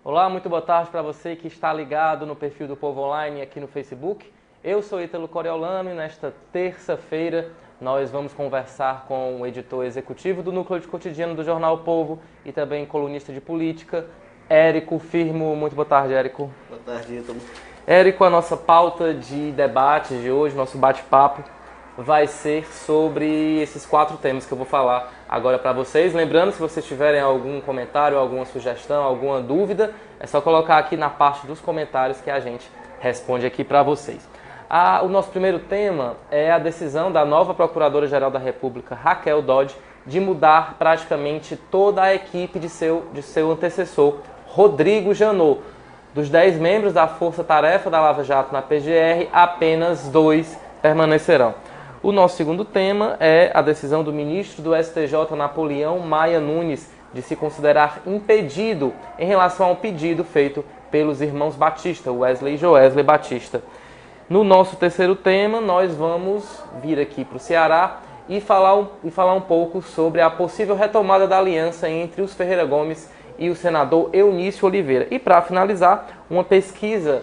Olá, muito boa tarde para você que está ligado no perfil do Povo Online aqui no Facebook. Eu sou Ítalo Coriolano e nesta terça-feira nós vamos conversar com o editor executivo do Núcleo de Cotidiano do Jornal o Povo e também colunista de política, Érico Firmo. Muito boa tarde, Érico. Boa tarde, Ítalo. Érico, a nossa pauta de debate de hoje, nosso bate-papo, vai ser sobre esses 4 temas que eu vou falar agora para vocês. Lembrando, se vocês tiverem algum comentário, alguma sugestão, alguma dúvida, é só colocar aqui na parte dos comentários que a gente responde aqui para vocês. O nosso primeiro tema é a decisão da nova Procuradora-Geral da República, Raquel Dodge, de mudar praticamente toda a equipe de seu antecessor, Rodrigo Janot. Dos 10 membros da Força-Tarefa da Lava Jato na PGR, apenas 2 permanecerão. O nosso segundo tema é a decisão do ministro do STJ, Napoleão Maia Nunes, de se considerar impedido em relação ao pedido feito pelos irmãos Batista, Wesley e Joesley Batista. No nosso terceiro tema, nós vamos vir aqui para o Ceará e falar um pouco sobre a possível retomada da aliança entre os Ferreira Gomes e o senador Eunício Oliveira. E para finalizar, uma pesquisa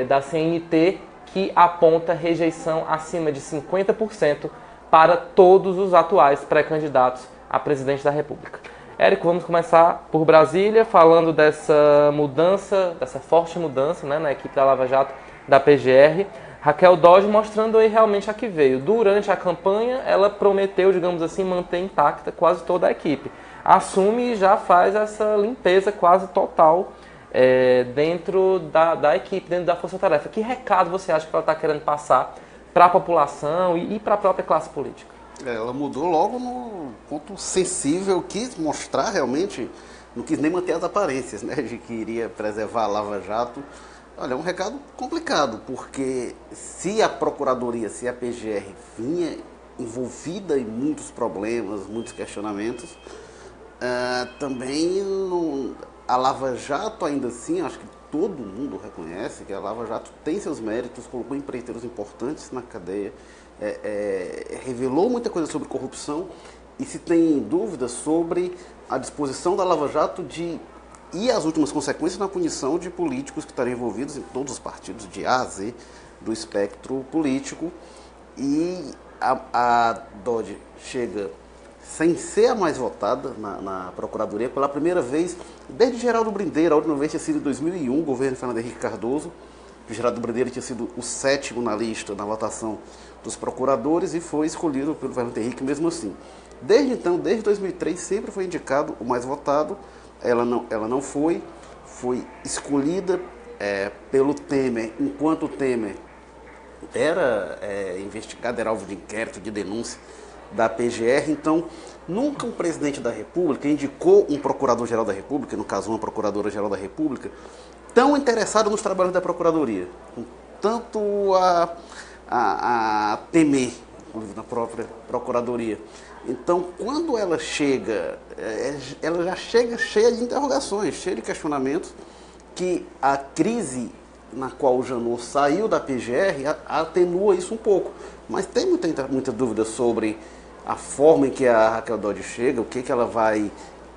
da CNT que aponta rejeição acima de 50% para todos os atuais pré-candidatos a presidente da República. Érico, vamos começar por Brasília, falando dessa mudança, dessa forte mudança, né, na equipe da Lava Jato da PGR. Raquel Dodge mostrando aí realmente a que veio. Durante a campanha, ela prometeu, digamos assim, manter intacta quase toda a equipe. Assume e já faz essa limpeza quase total dentro da equipe, dentro da Força Tarefa. Que recado você acha que ela está querendo passar para a população e para a própria classe política? Ela mudou logo no ponto sensível, quis mostrar realmente, não quis nem manter as aparências, né, de que iria preservar a Lava Jato. Olha, é um recado complicado, porque se a Procuradoria, se a PGR vinha envolvida em muitos problemas, muitos questionamentos, também a Lava Jato, ainda assim, acho que todo mundo reconhece que a Lava Jato tem seus méritos, colocou empreiteiros importantes na cadeia, revelou muita coisa sobre corrupção e se tem dúvidas sobre a disposição da Lava Jato e as últimas consequências na punição de políticos que estariam envolvidos em todos os partidos, de A a Z, do espectro político. E a Dodge chega sem ser a mais votada na Procuradoria pela primeira vez desde Geraldo Brindeiro. A última vez tinha sido em 2001, governo Fernando Henrique Cardoso. Geraldo Brindeiro tinha sido o 7º na lista, na votação dos procuradores, e foi escolhido pelo Fernando Henrique mesmo assim. Desde então, desde 2003, sempre foi indicado o mais votado. Ela não foi escolhida pelo Temer, enquanto o Temer era investigado, era alvo de inquérito, de denúncia da PGR. Então, nunca um presidente da República indicou um procurador-geral da República, no caso uma procuradora-geral da República, tão interessado nos trabalhos da Procuradoria, com tanto a temer na própria Procuradoria. Então, quando ela chega, ela já chega cheia de interrogações, cheia de questionamentos, que a crise na qual o Janot saiu da PGR atenua isso um pouco. Mas tem muita dúvida sobre a forma em que a Raquel Dodge chega,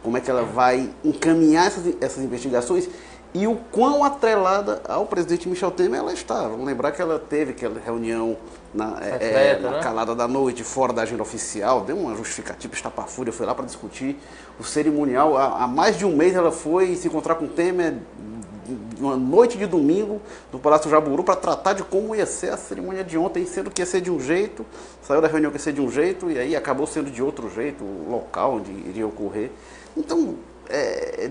como é que ela vai encaminhar essas investigações e o quão atrelada ao presidente Michel Temer ela está. Vamos lembrar que ela teve aquela reunião na calada da noite, fora da agenda oficial, deu uma justificativa estapafúria, foi lá para discutir o cerimonial. Há mais de um mês ela foi se encontrar com o Temer uma noite de domingo no Palácio Jaburu para tratar de como ia ser a cerimônia de ontem, sendo que ia ser de um jeito, saiu da reunião que ia ser de um jeito e aí acabou sendo de outro jeito, o local onde iria ocorrer. Então,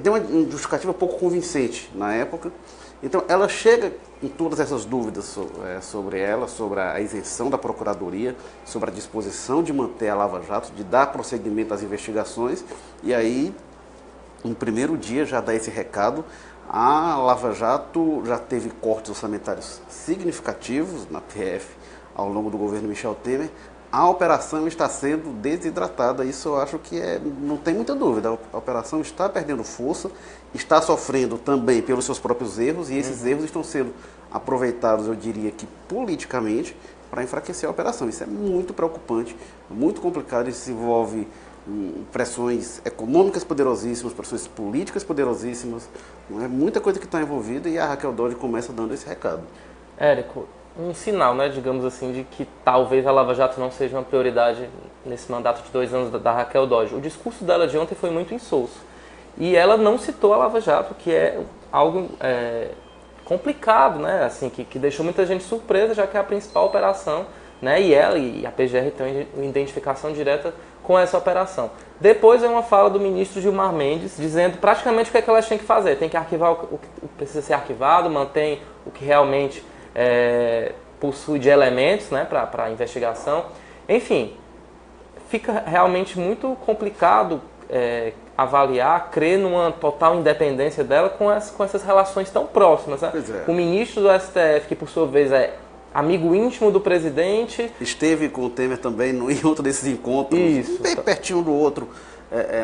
deu uma justificativa pouco convincente na época. Então, ela chega com todas essas dúvidas sobre ela, sobre a isenção da Procuradoria, sobre a disposição de manter a Lava Jato, de dar prosseguimento às investigações, e aí, no primeiro dia, já dá esse recado. A Lava Jato já teve cortes orçamentários significativos na PF ao longo do governo Michel Temer. A operação está sendo desidratada, isso eu acho que não tem muita dúvida. A operação está perdendo força, está sofrendo também pelos seus próprios erros, e esses erros estão sendo aproveitados, eu diria que politicamente, para enfraquecer a operação. Isso é muito preocupante, muito complicado, isso envolve pressões econômicas poderosíssimas, pressões políticas poderosíssimas, não é? Muita coisa que está envolvida, e a Raquel Dodge começa dando esse recado. Érico, um sinal, né, digamos assim, de que talvez a Lava Jato não seja uma prioridade nesse mandato de 2 anos da Raquel Dodge. O discurso dela de ontem foi muito insosso. E ela não citou a Lava Jato, que é algo complicado, né, assim, que deixou muita gente surpresa, já que é a principal operação, né, e ela e a PGR têm uma identificação direta com essa operação. Depois é uma fala do ministro Gilmar Mendes, dizendo praticamente o que é que elas têm que fazer. Tem que arquivar o que precisa ser arquivado, mantém o que realmente possui de elementos, né, para a investigação. Enfim, fica realmente muito complicado avaliar, crer numa total independência dela com essas relações tão próximas. Né? O ministro do STF, que por sua vez é amigo íntimo do presidente. Esteve com o Temer também em outro desses encontros, Isso, bem pertinho do outro,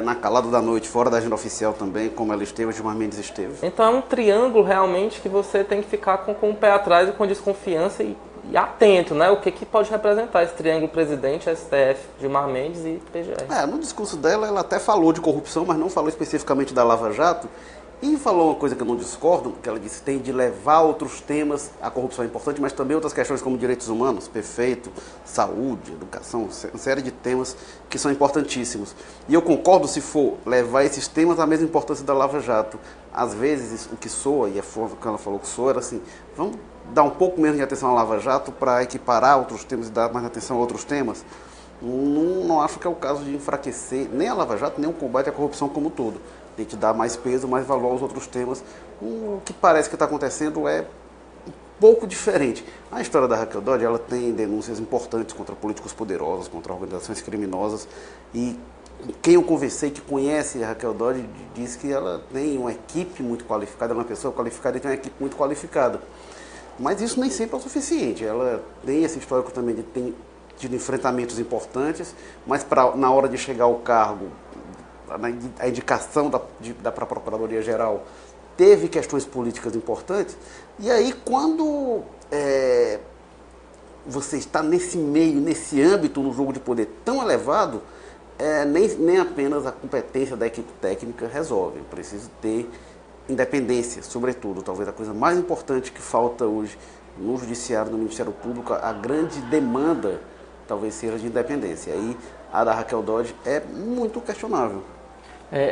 na calada da noite, fora da agenda oficial também, como ela esteve, Gilmar Mendes esteve. Então é um triângulo realmente que você tem que ficar com o pé atrás e com desconfiança e atento, né? O que pode representar esse triângulo presidente, STF, Gilmar Mendes e PGR. No discurso dela, ela até falou de corrupção, mas não falou especificamente da Lava Jato. E falou uma coisa que eu não discordo, que ela disse que tem de levar outros temas, a corrupção é importante, mas também outras questões como direitos humanos, perfeito, saúde, educação, uma série de temas que são importantíssimos. E eu concordo se for levar esses temas à mesma importância da Lava Jato. Às vezes, o que soa, e a forma que ela falou que soa, era assim, vamos dar um pouco menos de atenção à Lava Jato para equiparar outros temas e dar mais atenção a outros temas. Não acho que é o caso de enfraquecer nem a Lava Jato, nem o combate à corrupção como um todo. Tem que dar mais peso, mais valor aos outros temas. O que parece que está acontecendo é um pouco diferente. A história da Raquel Dodge, ela tem denúncias importantes contra políticos poderosos, contra organizações criminosas. E quem eu conversei que conhece a Raquel Dodge diz que ela tem uma equipe muito qualificada, ela é uma pessoa qualificada e tem uma equipe muito qualificada. Mas isso nem sempre é o suficiente. Ela tem esse histórico também de ter tido enfrentamentos importantes, mas na hora de chegar ao cargo, a indicação para a Procuradoria-Geral teve questões políticas importantes, e aí quando você está nesse meio, nesse âmbito, no jogo de poder tão elevado, nem apenas a competência da equipe técnica resolve, precisa ter independência, sobretudo, talvez a coisa mais importante que falta hoje no Judiciário, no Ministério Público, a grande demanda talvez seja de independência. Aí a da Raquel Dodge é muito questionável.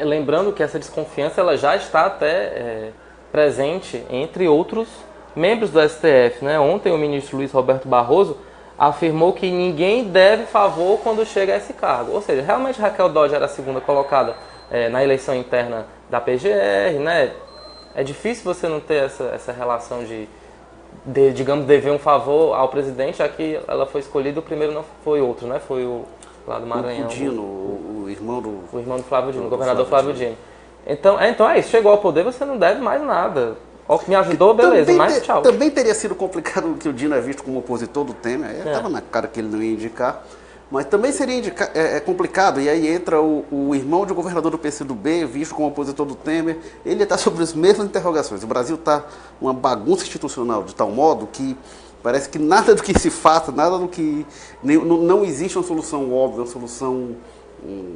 Lembrando que essa desconfiança ela já está até presente entre outros membros do STF. Né? Ontem o ministro Luiz Roberto Barroso afirmou que ninguém deve favor quando chega a esse cargo. Ou seja, realmente Raquel Dodge era a segunda colocada na eleição interna da PGR. Né? É difícil você não ter essa relação digamos, dever um favor ao presidente, já que ela foi escolhida, o primeiro não foi outro, né? Foi o lá do Maranhão. O Dino, o irmão do Flávio Dino, o governador Flávio Dino. Então é isso, chegou ao poder, você não deve mais nada. Ó, que me ajudou, beleza, mas tchau. Também teria sido complicado que o Dino é visto como opositor do Temer, aí estava na cara que ele não ia indicar, mas também seria complicado, e aí entra o irmão de governador do PCdoB, visto como opositor do Temer, ele está sobre as mesmas interrogações. O Brasil está uma bagunça institucional de tal modo que parece que nada do que se faça, nada do que... Não existe uma solução óbvia, uma solução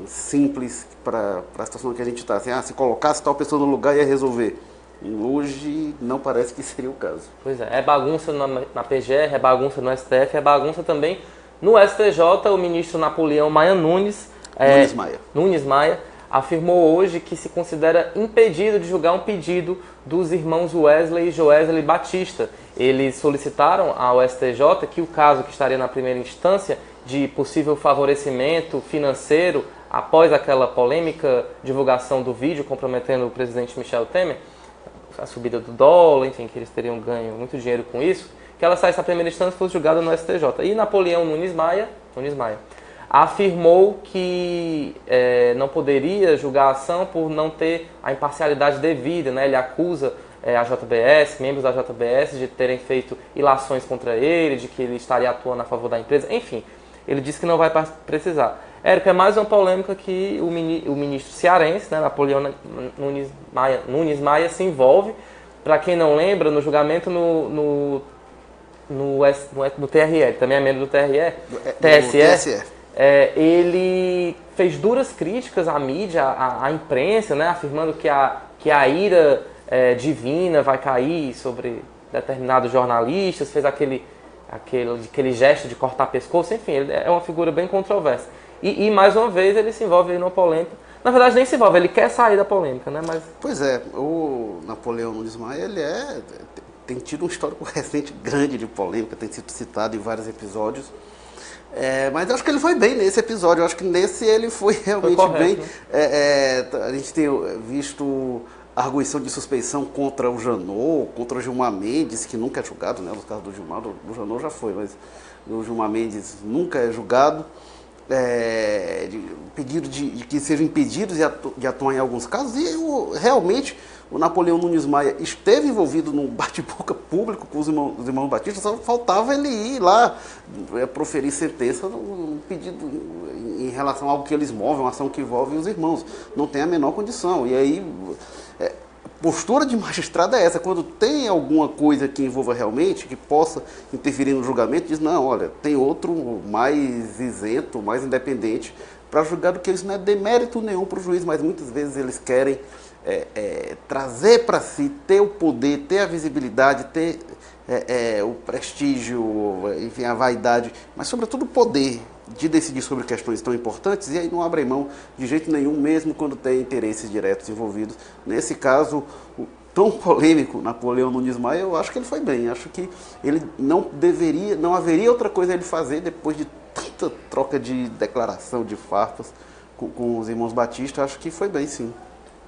simples para a situação que a gente está. Assim, se colocasse tal pessoa no lugar ia resolver. Hoje não parece que seria o caso. Pois é bagunça na PGR, é bagunça no STF, é bagunça também no STJ. O ministro Napoleão Maia Nunes Maia afirmou hoje que se considera impedido de julgar um pedido dos irmãos Wesley e Joesley Batista. Eles solicitaram ao STJ que o caso que estaria na primeira instância de possível favorecimento financeiro após aquela polêmica divulgação do vídeo comprometendo o presidente Michel Temer, a subida do dólar, enfim, que eles teriam ganho muito dinheiro com isso, que ela saísse na primeira instância e fosse julgada no STJ. E Napoleão Nunes Maia afirmou que não poderia julgar a ação por não ter a imparcialidade devida. Né? Ele acusa a JBS, membros da JBS, de terem feito ilações contra ele, de que ele estaria atuando a favor da empresa. Enfim, ele disse que não vai precisar. Érico, é mais uma polêmica que o ministro cearense, né, Napoleão Nunes Maia, se envolve. Para quem não lembra, no julgamento no TRE, também é membro do TSE. ele fez duras críticas à mídia, à imprensa, né, afirmando que a ira divina vai cair sobre determinados jornalistas, fez aquele gesto de cortar pescoço, enfim, ele é uma figura bem controversa. E mais uma vez ele se envolve aí numa polêmica. Na verdade nem se envolve, ele quer sair da polêmica, né? Mas... Pois é, o Napoleão Nunes Maia, ele tem tido um histórico recente grande de polêmica, tem sido citado em vários episódios. Mas eu acho que ele foi bem nesse episódio, eu acho que nesse ele foi realmente correto, bem. né? A gente tem visto arguição de suspeição contra o Janot, contra o Gilmar Mendes, que nunca é julgado, né? No caso do Gilmar, do Janot já foi, mas o Gilmar Mendes nunca é julgado. Pedido de que sejam impedidos de atuar em alguns casos, e realmente o Napoleão Nunes Maia esteve envolvido num bate-boca público com os irmãos Batista, só faltava ele ir lá proferir sentença no pedido em relação a algo que eles movem, uma ação que envolve os irmãos. Não tem a menor condição. E aí, postura de magistrado é essa, quando tem alguma coisa que envolva realmente, que possa interferir no julgamento, diz, não, olha, tem outro mais isento, mais independente, para julgar do que isso. Não é demérito nenhum para o juiz, mas muitas vezes eles querem trazer para si, ter o poder, ter a visibilidade, ter o prestígio, enfim, a vaidade, mas sobretudo o poder de decidir sobre questões tão importantes, e aí não abrem mão de jeito nenhum, mesmo quando tem interesses diretos envolvidos. Nesse caso, o tão polêmico Napoleão Nunes Maia, eu acho que ele foi bem. Acho que ele não haveria outra coisa a ele fazer depois de tanta troca de declaração, de farpas com os irmãos Batista. Acho que foi bem, sim.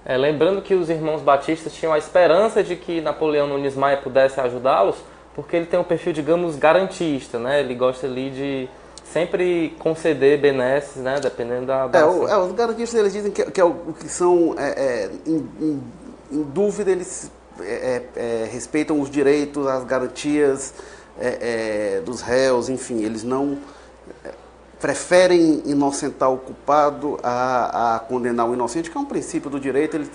Lembrando que os irmãos Batistas tinham a esperança de que Napoleão Nunes Maia pudesse ajudá-los, porque ele tem um perfil, digamos, garantista, né? Ele gosta ali de sempre conceder benesses, né? Dependendo da os garantistas, eles dizem que o que são, em dúvida, eles respeitam os direitos, as garantias dos réus, enfim, eles não preferem inocentar o culpado a condenar o inocente, que é um princípio do direito. Eles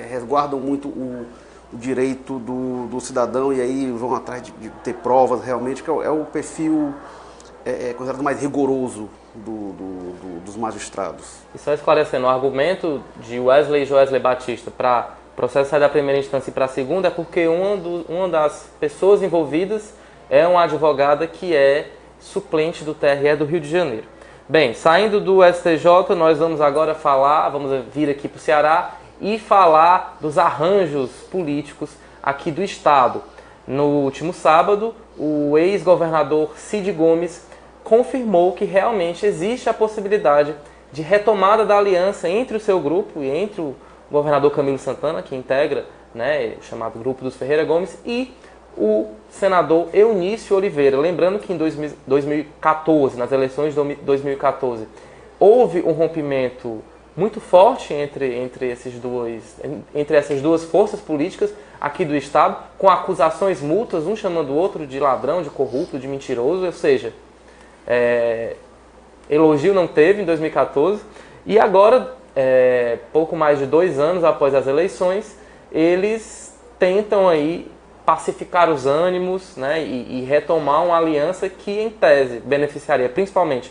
resguardam muito o direito do cidadão, e aí vão atrás de ter provas realmente, que é o perfil considerado mais rigoroso dos magistrados. E só esclarecendo, o argumento de Wesley e Joesley Batista para o processo sair da primeira instância e para a segunda é porque uma das pessoas envolvidas é uma advogada que é suplente do TRE do Rio de Janeiro. Bem, saindo do STJ, nós vamos agora vamos vir aqui para o Ceará e falar dos arranjos políticos aqui do Estado. No último sábado, o ex-governador Cid Gomes confirmou que realmente existe a possibilidade de retomada da aliança entre o seu grupo e entre o governador Camilo Santana, que integra, né, chamado Grupo dos Ferreira Gomes, e o senador Eunício Oliveira. Lembrando que em 2014, nas eleições de 2014, houve um rompimento muito forte entre essas duas forças políticas aqui do Estado, com acusações mútuas, um chamando o outro de ladrão, de corrupto, de mentiroso, ou seja, elogio não teve em 2014, e agora, pouco mais de 2 anos após as eleições, eles tentam aí pacificar os ânimos, né, e retomar uma aliança que, em tese, beneficiaria principalmente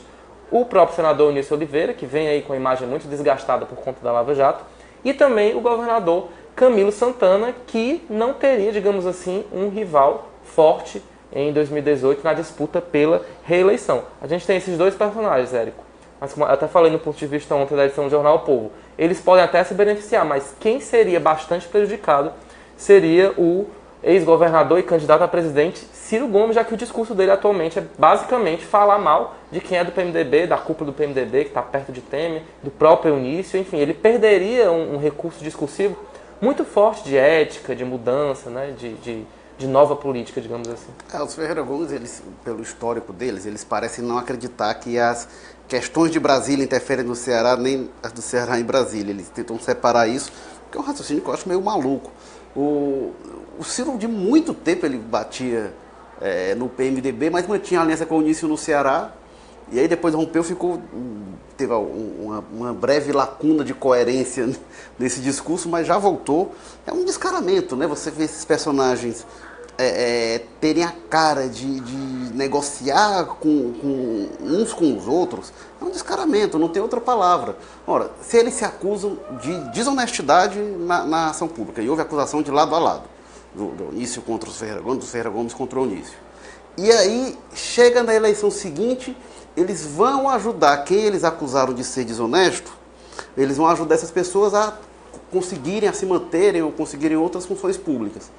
o próprio senador Eunício Oliveira, que vem aí com a imagem muito desgastada por conta da Lava Jato, e também o governador Camilo Santana, que não teria, digamos assim, um rival forte em 2018 na disputa pela reeleição. A gente tem esses dois personagens, Érico, mas como eu até falei no ponto de vista ontem da edição do Jornal O Povo, eles podem até se beneficiar, mas quem seria bastante prejudicado seria o ex-governador e candidato a presidente Ciro Gomes, já que o discurso dele atualmente é basicamente falar mal de quem é do PMDB, da cúpula do PMDB, que está perto de Temer, do próprio Eunício, enfim, ele perderia um recurso discursivo muito forte de ética, de mudança, né, de nova política, digamos assim. Os Ferreira Gomes, eles, pelo histórico deles, eles parecem não acreditar que as questões de Brasília interferem no Ceará, nem as do Ceará em Brasília. Eles tentam separar isso, que é um raciocínio que eu acho meio maluco. O Ciro, de muito tempo, ele batia no PMDB, mas mantinha aliança com o Eunício no Ceará, e aí depois rompeu, teve uma breve lacuna de coerência nesse discurso, mas já voltou. É um descaramento, né? Você vê esses personagens terem a cara de negociar uns com os outros, é um descaramento, não tem outra palavra. Ora, se eles se acusam de desonestidade na ação pública, e houve acusação de lado a lado, do Onísio contra os Ferreira Gomes, dos Ferreira Gomes contra o Onísio. E aí, chega na eleição seguinte, eles vão ajudar quem eles acusaram de ser desonesto, eles vão ajudar essas pessoas a conseguirem, a se manterem ou conseguirem outras funções públicas.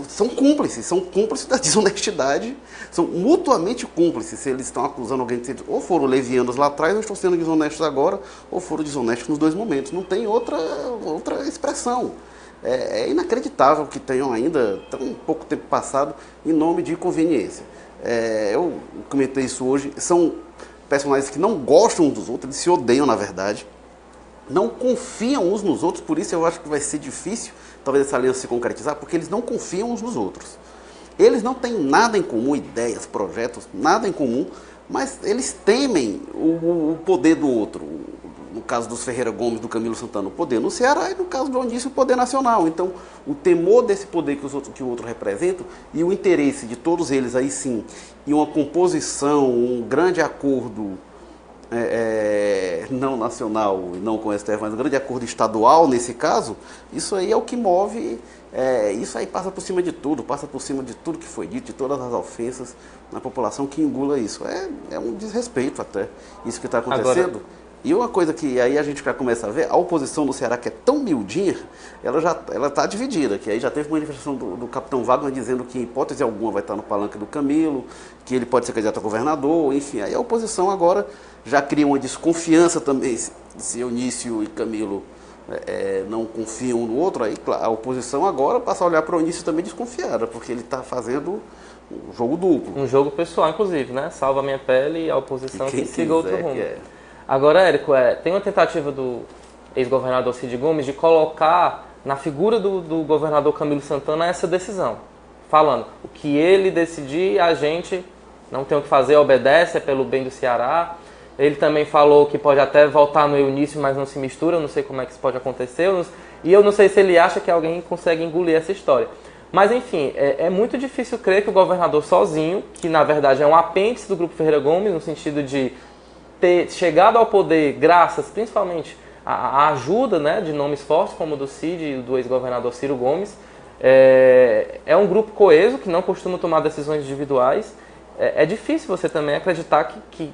São cúmplices da desonestidade, são mutuamente cúmplices. Se eles estão acusando alguém de ser, ou foram levianos lá atrás, ou estão sendo desonestos agora, ou foram desonestos nos dois momentos. Não tem outra expressão. É inacreditável que tenham ainda, tão pouco tempo passado, em nome de conveniência. Eu comentei isso hoje, são personagens que não gostam uns dos outros, eles se odeiam na verdade, não confiam uns nos outros, por isso eu acho que vai ser difícil talvez essa aliança se concretizar, porque eles não confiam uns nos outros. Eles não têm nada em comum, ideias, projetos, nada em comum, mas eles temem o poder do outro. No caso dos Ferreira Gomes, do Camilo Santana, o poder no Ceará, e no caso do Onísio, o poder nacional. Então, o temor desse poder que o outro representa e o interesse de todos eles, aí sim, e uma composição, um grande acordo não nacional, não com o STF, mas um grande acordo estadual nesse caso, isso aí é o que move, isso aí passa por cima de tudo que foi dito, de todas as ofensas na população que engula isso. É um desrespeito até, isso que está acontecendo. Agora... E uma coisa que aí a gente já começa a ver, a oposição do Ceará, que é tão miudinha, ela está dividida, que aí já teve manifestação do capitão Wagner dizendo que em hipótese alguma vai estar no palanque do Camilo, que ele pode ser candidato a governador, enfim, aí a oposição agora já cria uma desconfiança também, se Onísio e Camilo não confiam um no outro, aí a oposição agora passa a olhar para o Onísio também desconfiada, porque ele está fazendo um jogo duplo. Um jogo pessoal, inclusive, né? Salva a minha pele e a oposição que siga outro rumo. Agora, Érico, tem uma tentativa do ex-governador Cid Gomes de colocar na figura do governador Camilo Santana essa decisão. Falando, o que ele decidir, a gente não tem o que fazer, obedece, é pelo bem do Ceará. Ele também falou que pode até voltar no Eunício, mas não se mistura, eu não sei como é que isso pode acontecer. E eu não sei se ele acha que alguém consegue engolir essa história. Mas, enfim, é muito difícil crer que o governador sozinho, que na verdade é um apêndice do Grupo Ferreira Gomes, no sentido de ter chegado ao poder graças principalmente à ajuda, né, de nomes fortes como o do Cid e do ex-governador Ciro Gomes, é um grupo coeso que não costuma tomar decisões individuais. É difícil você também acreditar que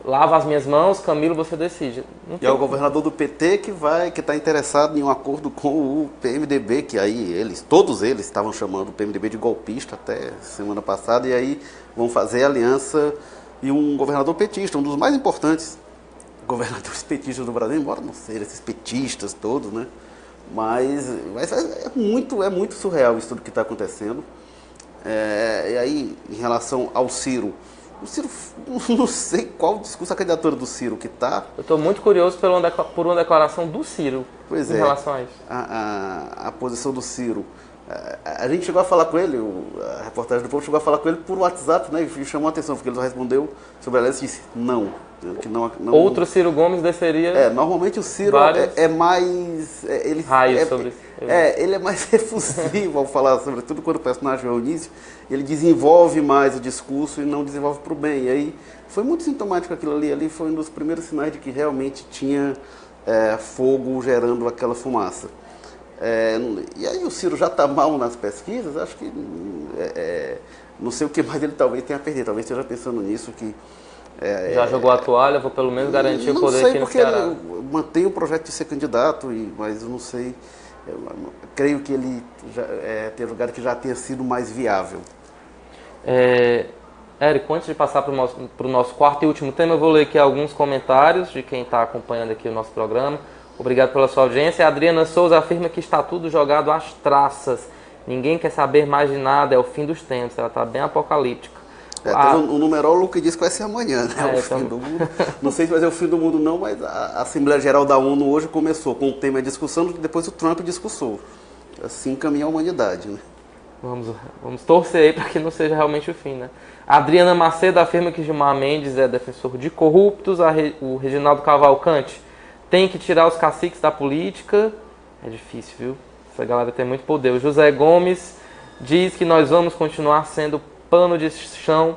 lava as minhas mãos, Camilo, você decide. E é o governador do PT que está interessado em um acordo com o PMDB, que aí todos eles estavam chamando o PMDB de golpista até semana passada, e aí vão fazer aliança. E um governador petista, um dos mais importantes governadores petistas do Brasil, embora não sejam esses petistas todos, né? Mas é muito surreal isso tudo que está acontecendo. E aí, em relação ao Ciro, o Ciro, não sei qual discurso, a candidatura do Ciro que está. Eu estou muito curioso por uma declaração do Ciro em relação a isso. A posição do Ciro. A gente chegou a falar com ele, a reportagem do Povo chegou a falar com ele por WhatsApp, né, e chamou a atenção, porque ele só respondeu sobre a aliança e disse não. Que não. Outro Ciro Gomes desceria... Normalmente o Ciro é mais... sobre isso. Ele é mais efusivo ao falar, sobretudo quando o personagem é o Onísio, ele desenvolve mais o discurso e não desenvolve para o bem. E aí foi muito sintomático aquilo ali foi um dos primeiros sinais de que realmente tinha fogo gerando aquela fumaça. E aí o Ciro já está mal nas pesquisas, acho que não sei o que mais ele talvez tenha perdido, talvez esteja pensando nisso, que já jogou a toalha, vou pelo menos garantir o poder aqui no Ceará. Não sei, porque ele mantém o projeto de ser candidato, mas eu não sei, eu creio que ele tem lugar que já tenha sido mais viável. Érico, antes de passar para o nosso quarto e último tema, eu vou ler aqui alguns comentários de quem está acompanhando aqui o nosso programa. Obrigado pela sua audiência. A Adriana Souza afirma que está tudo jogado às traças. Ninguém quer saber mais de nada, é o fim dos tempos. Ela está bem apocalíptica. Teve um numerólogo que disse que vai ser amanhã, né? O fim do mundo. Não sei se vai ser o fim do mundo não, mas a Assembleia Geral da ONU hoje começou com o tema de discussão, depois o Trump discursou. Assim caminha a humanidade, né? Vamos torcer aí para que não seja realmente o fim, né? A Adriana Macedo afirma que Gilmar Mendes é defensor de corruptos. O Reginaldo Cavalcante tem que tirar os caciques da política. É difícil, viu? Essa galera tem muito poder. O José Gomes diz que nós vamos continuar sendo pano de chão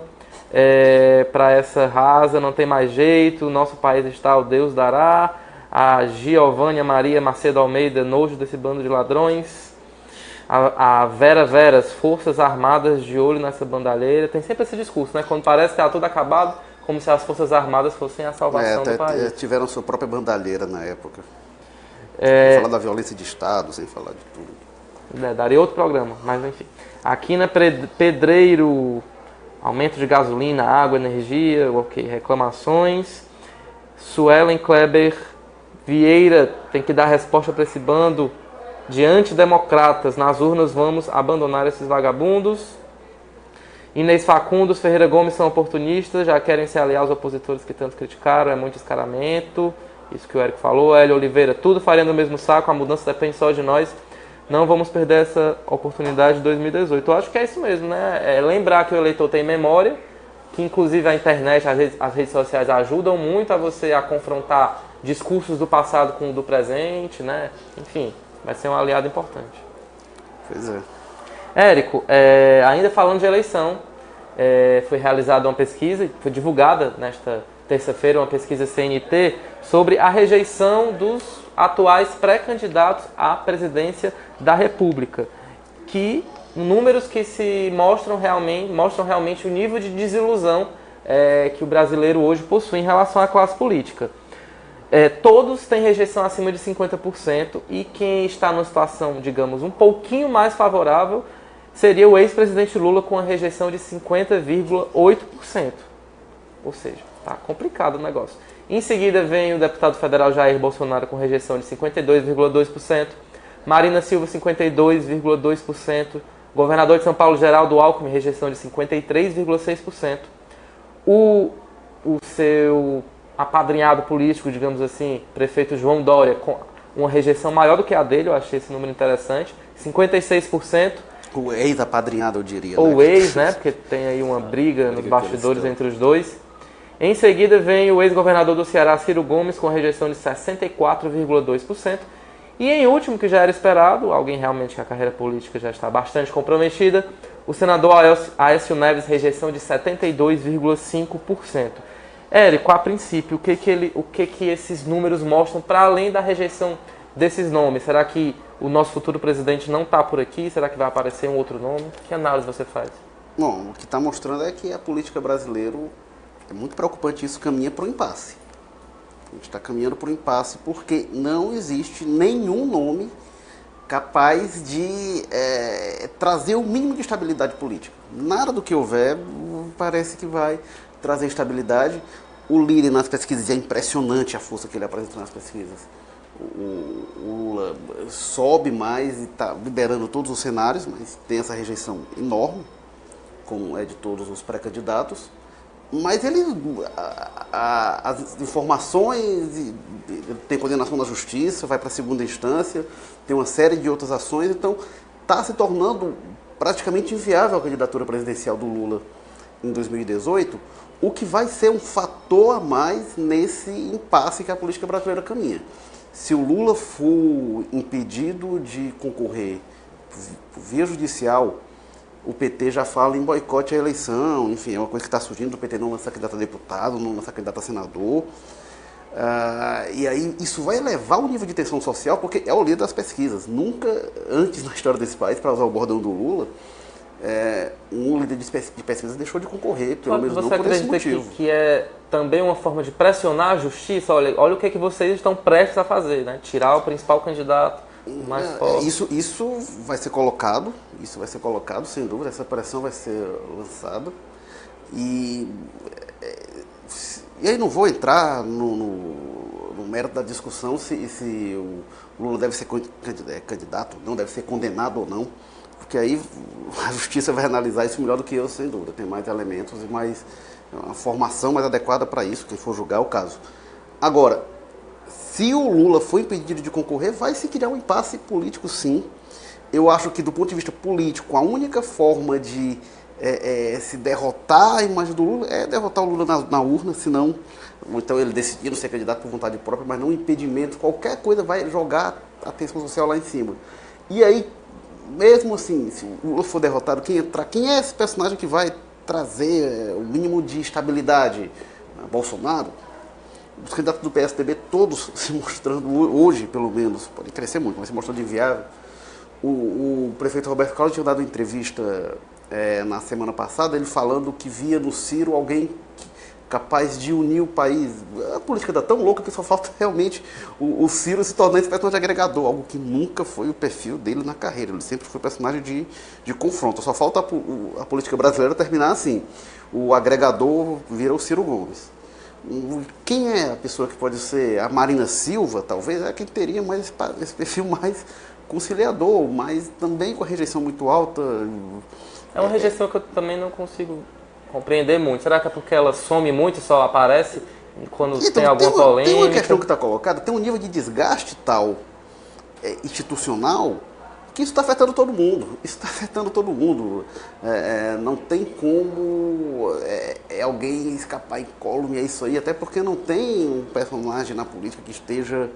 para essa rasa, não tem mais jeito, o nosso país está, o Deus dará. A Giovânia Maria Macedo Almeida, nojo desse bando de ladrões. A Vera Veras, Forças Armadas de olho nessa bandalheira. Tem sempre esse discurso, né? Quando parece que está tudo acabado, como se as Forças Armadas fossem a salvação do país. Tiveram sua própria bandalheira na época. Sem falar da violência de Estado, sem falar de tudo. Daria outro programa, mas enfim. Aqui na Pedreiro, aumento de gasolina, água, energia, ok, reclamações. Suelen Kleber Vieira tem que dar resposta para esse bando de antidemocratas. Nas urnas vamos abandonar esses vagabundos. Inês Facundos, Ferreira Gomes são oportunistas, já querem se aliar aos opositores que tanto criticaram, é muito escaramento. Isso que o Érico falou. Hélio Oliveira, tudo faria no mesmo saco, a mudança depende só de nós. Não vamos perder essa oportunidade de 2018. Eu acho que é isso mesmo, né? É lembrar que o eleitor tem memória, que inclusive a internet, as redes sociais ajudam muito a você a confrontar discursos do passado com o do presente, né? Enfim, vai ser um aliado importante. Pois é. Érico, ainda falando de eleição, foi realizada uma pesquisa, foi divulgada nesta terça-feira uma pesquisa CNT sobre a rejeição dos atuais pré-candidatos à presidência da República, que números que se mostram realmente o nível de desilusão que o brasileiro hoje possui em relação à classe política. Todos têm rejeição acima de 50% e quem está numa situação, digamos, um pouquinho mais favorável seria o ex-presidente Lula com a rejeição de 50,8%. Ou seja, está complicado o negócio. Em seguida vem o deputado federal Jair Bolsonaro com rejeição de 52,2%, Marina Silva 52,2%, governador de São Paulo Geraldo Alckmin rejeição de 53,6%, o seu apadrinhado político, digamos assim, prefeito João Dória, com uma rejeição maior do que a dele, eu achei esse número interessante, 56%. O ex-apadrinhado, eu diria. Ou ex, né? Porque tem aí uma briga nos bastidores entre os dois. Em seguida vem o ex-governador do Ceará, Ciro Gomes, com rejeição de 64,2%. E em último, que já era esperado, alguém realmente que a carreira política já está bastante comprometida, o senador Aécio Neves, rejeição de 72,5%. Érico, a princípio, o que esses números mostram para além da rejeição desses nomes? Será que o nosso futuro presidente não está por aqui? Será que vai aparecer um outro nome? Que análise você faz? Bom, o que está mostrando é que a política brasileira, é muito preocupante isso, caminha para o impasse. A gente está caminhando para o impasse porque não existe nenhum nome capaz de trazer o mínimo de estabilidade política. Nada do que houver parece que vai trazer estabilidade. O líder nas pesquisas, é impressionante a força que ele apresenta nas pesquisas. O Lula sobe mais e está liberando todos os cenários, mas tem essa rejeição enorme, como é de todos os pré-candidatos. Mas ele, as informações, tem condenação na justiça, vai para a segunda instância, tem uma série de outras ações, então está se tornando praticamente inviável a candidatura presidencial do Lula em 2018, o que vai ser um fator a mais nesse impasse que a política brasileira caminha. Se o Lula for impedido de concorrer por via judicial, o PT já fala em boicote à eleição, enfim, é uma coisa que está surgindo, o PT não lança candidato a deputado, não lança candidato a senador. E aí isso vai elevar o nível de tensão social, porque é o líder das pesquisas. Nunca antes na história desse país, para usar o bordão do Lula, um líder de pesquisa deixou de concorrer, pelo menos não por esse motivo. Você acredita que é também uma forma de pressionar a justiça? Olha o que vocês estão prestes a fazer, né? Tirar o principal candidato mais forte. Isso vai ser colocado, sem dúvida, essa pressão vai ser lançada. E aí não vou entrar no mérito da discussão se o Lula deve ser candidato, não deve ser condenado ou não, porque aí a justiça vai analisar isso melhor do que eu, sem dúvida. Tem mais elementos e mais uma formação mais adequada para isso, quem for julgar o caso. Agora, se o Lula for impedido de concorrer, vai se criar um impasse político, sim. Eu acho que, do ponto de vista político, a única forma de se derrotar a imagem do Lula é derrotar o Lula na urna, senão, ou então ele decidir não ser candidato por vontade própria, mas não impedimento, qualquer coisa vai jogar a tensão social lá em cima. E aí, mesmo assim, se o Lula for derrotado, quem é esse personagem que vai trazer o mínimo de estabilidade. Bolsonaro, os candidatos do PSDB todos se mostrando, hoje pelo menos, pode crescer muito, mas se mostrando inviável. O prefeito Roberto Cláudio tinha dado uma entrevista na semana passada, ele falando que via no Ciro alguém capaz de unir o país. A política está tão louca que só falta realmente o Ciro se tornar esse personagem de agregador, algo que nunca foi o perfil dele na carreira. Ele sempre foi personagem de confronto. Só falta a política brasileira terminar assim. O agregador vira o Ciro Gomes. Quem é a pessoa que pode ser? A Marina Silva, talvez, é quem teria mais esse perfil mais conciliador, mas também com a rejeição muito alta. É uma rejeição que eu também não consigo compreender muito. Será que é porque ela some muito e só aparece quando então, tem alguma polêmica? Tem uma questão que está colocada, tem um nível de desgaste tal, institucional, que isso está afetando todo mundo. Isso está afetando todo mundo. Não tem como alguém escapar incólume, é isso aí, até porque não tem um personagem na política que esteja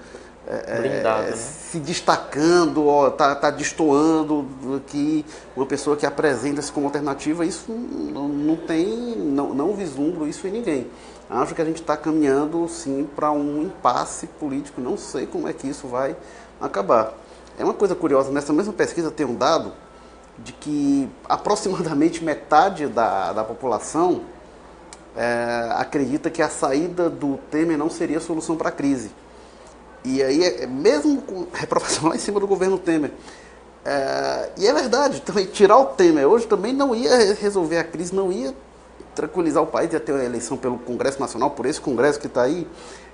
blindado, né? se destacando, tá destoando que uma pessoa que apresenta isso como alternativa, isso não tem, não vislumbro isso em ninguém. Acho que a gente está caminhando sim para um impasse político, não sei como é que isso vai acabar. É uma coisa curiosa, nessa mesma pesquisa tem um dado de que aproximadamente metade da população acredita que a saída do Temer não seria a solução para a crise. E aí, mesmo com reprovação lá em cima do governo Temer. E é verdade, também tirar o Temer hoje também não ia resolver a crise, não ia tranquilizar o país, ia ter uma eleição pelo Congresso Nacional, por esse Congresso que está aí,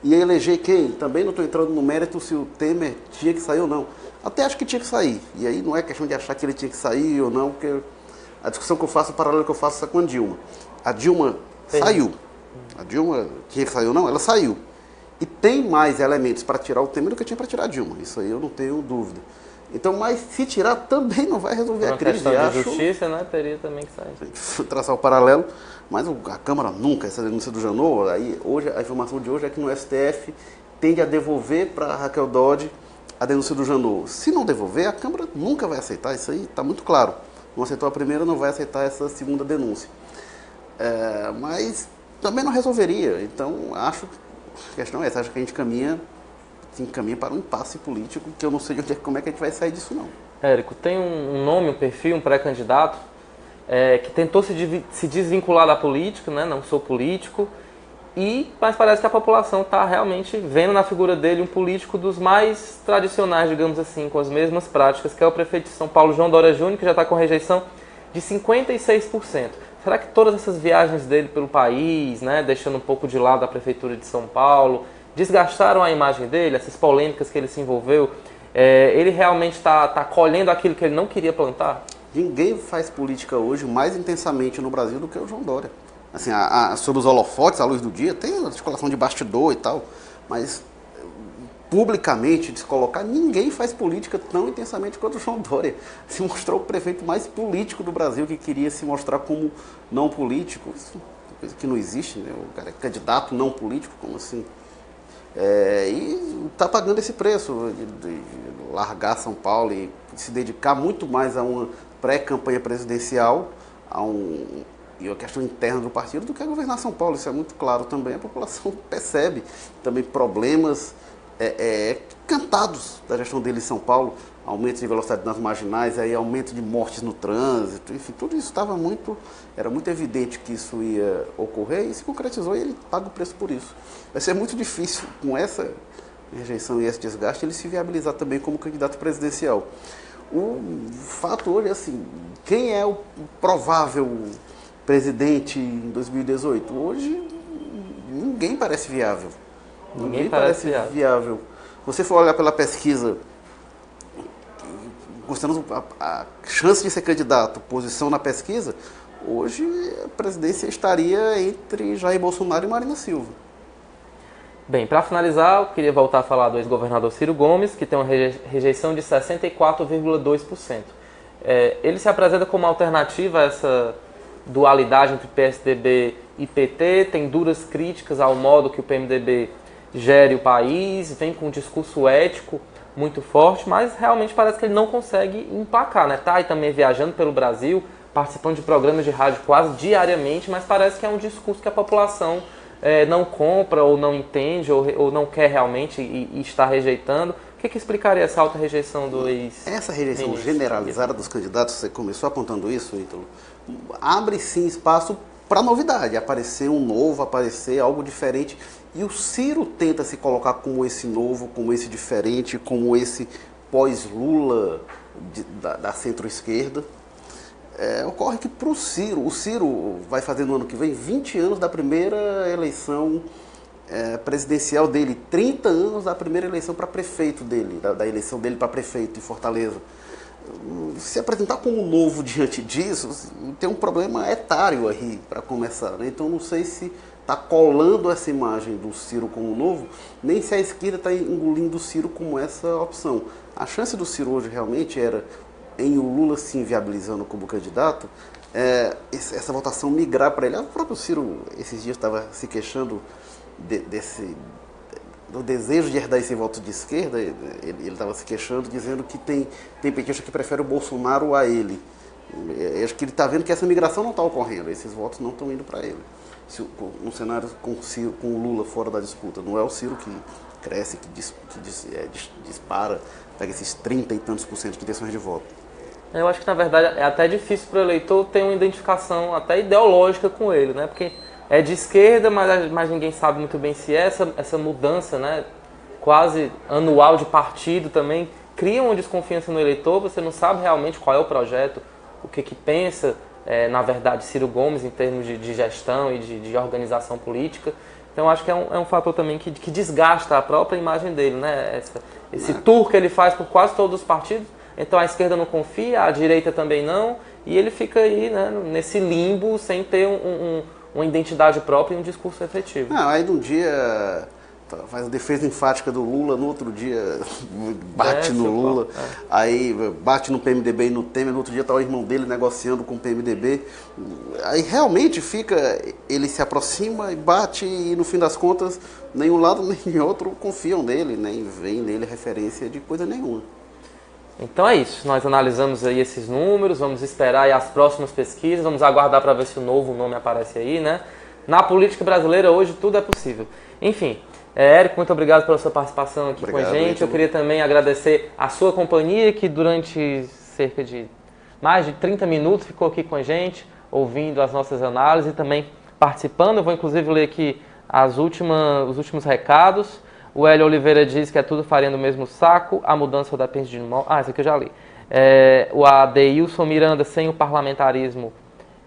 ia eleger quem? Também não estou entrando no mérito se o Temer tinha que sair ou não. Até acho que tinha que sair. E aí não é questão de achar que ele tinha que sair ou não, porque a discussão que eu faço, o paralelo que eu faço é com a Dilma. A Dilma saiu. A Dilma tinha que sair ou não, ela saiu. E tem mais elementos para tirar o Temer do que tinha para tirar a Dilma. Isso aí eu não tenho dúvida. Então, mas se tirar também não vai resolver a crise. Uma questão de justiça, né? Teria também que sair. Traçar o paralelo, mas a Câmara nunca, essa denúncia do Janot, aí hoje, a informação de hoje é que no STF tende a devolver para Raquel Dodge a denúncia do Janot. Se não devolver, a Câmara nunca vai aceitar, isso aí está muito claro. Não aceitou a primeira, não vai aceitar essa segunda denúncia. Mas também não resolveria. Então, acho que a questão é essa, acho que a gente caminha para um impasse político que eu não sei como é que a gente vai sair disso, não. Érico, tem um nome, um perfil, um pré-candidato que tentou se desvincular da política, né? Não sou político, mas parece que a população está realmente vendo na figura dele um político dos mais tradicionais, digamos assim, com as mesmas práticas, que é o prefeito de São Paulo, João Dória Júnior, que já está com rejeição de 56%. Será que todas essas viagens dele pelo país, né, deixando um pouco de lado a Prefeitura de São Paulo, desgastaram a imagem dele, essas polêmicas que ele se envolveu? Ele realmente está colhendo aquilo que ele não queria plantar? Ninguém faz política hoje mais intensamente no Brasil do que o João Dória. Assim, sob os holofotes, à luz do dia, tem uma articulação de bastidor e tal, mas publicamente, de se colocar, ninguém faz política tão intensamente quanto o João Dória. Se mostrou o prefeito mais político do Brasil, que queria se mostrar como não político. Isso é uma coisa que não existe, né? O cara é candidato não político, como assim? E está pagando esse preço de largar São Paulo e se dedicar muito mais a uma pré-campanha presidencial, e a questão interna do partido, do que a governar São Paulo. Isso é muito claro também. A população percebe também problemas cantados da gestão dele em São Paulo, aumento de velocidade nas marginais, aí aumento de mortes no trânsito, enfim, tudo isso era muito evidente que isso ia ocorrer e se concretizou e ele paga o preço por isso. Vai ser muito difícil, com essa rejeição e esse desgaste, ele se viabilizar também como candidato presidencial. O fato hoje é assim, quem é o provável presidente em 2018? Hoje ninguém parece viável. Ninguém parece viável. Se você for olhar pela pesquisa, considerando a chance de ser candidato, posição na pesquisa, hoje a presidência estaria entre Jair Bolsonaro e Marina Silva. Bem, para finalizar, eu queria voltar a falar do ex-governador Ciro Gomes, que tem uma rejeição de 64,2%. Ele se apresenta como alternativa a essa dualidade entre PSDB e PT, tem duras críticas ao modo que o PMDB gere o país, vem com um discurso ético muito forte, mas realmente parece que ele não consegue emplacar, né? Tá aí também viajando pelo Brasil, participando de programas de rádio quase diariamente, mas parece que é um discurso que a população não compra ou não entende ou não quer realmente e está rejeitando. O que explicaria essa alta rejeição do ex-ministro? Essa rejeição generalizada dos candidatos, você começou apontando isso, Ítalo, abre sim espaço para novidade, aparecer um novo, aparecer algo diferente. E o Ciro tenta se colocar como esse novo, como esse diferente, como esse pós-Lula da centro-esquerda. Ocorre que para o Ciro vai fazer no ano que vem 20 anos da primeira eleição presidencial dele, 30 anos da primeira eleição para prefeito dele, da eleição dele para prefeito em Fortaleza. Se apresentar como novo diante disso, tem um problema etário aí para começar, né? Então não sei se está colando essa imagem do Ciro como novo, nem se a esquerda está engolindo o Ciro como essa opção. A chance do Ciro hoje realmente era, em o Lula se inviabilizando como candidato, essa votação migrar para ele. O próprio Ciro, esses dias, estava se queixando do desejo de herdar esse voto de esquerda. Ele estava se queixando, dizendo que tem petista que prefere o Bolsonaro a ele. Eu acho que ele está vendo que essa migração não está ocorrendo, esses votos não estão indo para ele. Um cenário com o Lula fora da disputa, não é o Ciro que cresce, que dispara, pega esses 30 e tantos % de intenções de voto. Eu acho que, na verdade, é até difícil para o eleitor ter uma identificação até ideológica com ele, né? Porque é de esquerda, mas ninguém sabe muito bem se essa mudança, né, quase anual de partido também cria uma desconfiança no eleitor. Você não sabe realmente qual é o projeto, o que pensa, na verdade, Ciro Gomes em termos de gestão e de organização política. Então acho que é um fator também que desgasta a própria imagem dele, né? Esse tour que ele faz por quase todos os partidos. Então a esquerda não confia, a direita também não, e ele fica aí, né, nesse limbo sem ter uma identidade própria e um discurso efetivo. Não, aí num dia faz a defesa enfática do Lula, no outro dia bate no Lula, aí bate no PMDB e no Temer, no outro dia está o irmão dele negociando com o PMDB. Aí realmente ele se aproxima e bate, e no fim das contas, nem um lado nem outro confiam nele, nem veem nele referência de coisa nenhuma. Então é isso, nós analisamos aí esses números, vamos esperar aí as próximas pesquisas, vamos aguardar para ver se o novo nome aparece aí, né? Na política brasileira hoje tudo é possível. Enfim, Érico, muito obrigado pela sua participação aqui com a gente. Eu queria também agradecer a sua companhia, que durante cerca de mais de 30 minutos ficou aqui com a gente, ouvindo as nossas análises e também participando. Eu vou inclusive ler aqui os últimos recados. O Hélio Oliveira diz que é tudo farinha do mesmo saco, a mudança depende de... isso aqui eu já li. O Adeilson Miranda, sem o parlamentarismo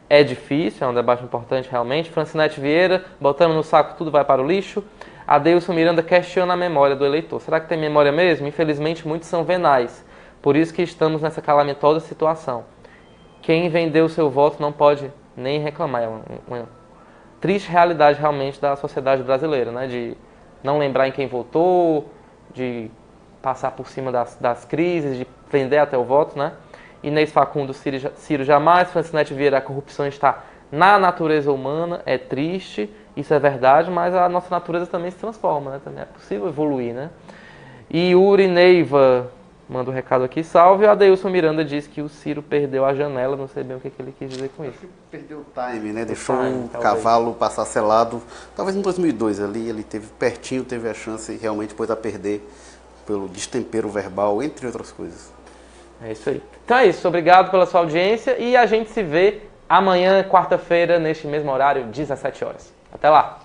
é difícil, é um debate importante realmente. Francinete Vieira, botando no saco tudo vai para o lixo. Adeilson Miranda questiona a memória do eleitor. Será que tem memória mesmo? Infelizmente muitos são venais, por isso que estamos nessa calamitosa situação. Quem vendeu o seu voto não pode nem reclamar. É uma triste realidade realmente da sociedade brasileira, né? De não lembrar em quem votou, de passar por cima das crises, de prender até o voto, né? Inês Facundo, Ciro jamais. Francinete Vieira, a corrupção está na natureza humana, é triste, isso é verdade, mas a nossa natureza também se transforma, né? Também é possível evoluir, né? E Uri Neiva manda um recado aqui, salve. O Adeilson Miranda diz que o Ciro perdeu a janela, não sei bem o que ele quis dizer com isso. Perdeu o time, né? Deixou o cavalo passar selado. Talvez em 2002 ali, ele teve pertinho, teve a chance e realmente pôs a perder pelo destempero verbal, entre outras coisas. É isso aí. Então é isso, obrigado pela sua audiência e a gente se vê amanhã, quarta-feira, neste mesmo horário, 17 horas. Até lá!